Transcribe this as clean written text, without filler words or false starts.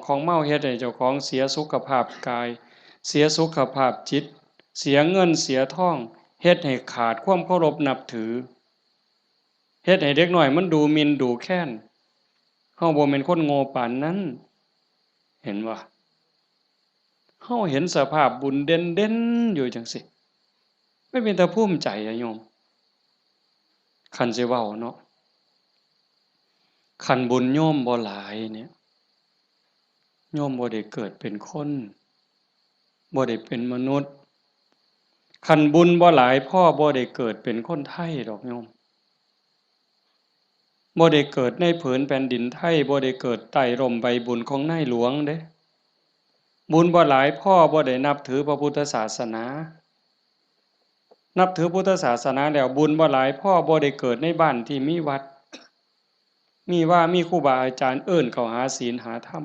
ของเมาเฮ็ดให้เจ้าของเสียสุขภาพกายเสียสุขภาพจิตเสียเงินเสียทองเฮ็ดให้ขาดความเคารพนับถือเฮ็ดให้เด็กน้อยมันดูหมิ่นดูแค้นเฮาบ่แม่นคนโง่ปานนั้นเห็นบ่เฮาเห็นสภาพบุญเด่นๆอยู่จังซี่ไม่เป็นตาภูมิใจอะโยมคันสิเว้าเนาะคันบุญโยมบ่หลายเนี่ยโยมบ่ได้เกิดเป็นคนบ่ได้เป็นมนุษย์คันบุญบ่หลายพ่อบ่ได้เกิดเป็นคนไทยดอกโยมบ่ได้เกิดในผืนแผ่นดินไทยบ่ได้เกิดใต้ร่มใบบุญของนายหลวงเด้บุญบ่หลายพ่อบ่ได้นับถือพระพุทธศาสนานับถือพุทธศาสนาแล้วบุญบ่หลายพ่อบ่ได้เกิดในบ้านที่มีวัดมีครูบาอาจารย์เอิ้นเข้าหาศีลหาธรรม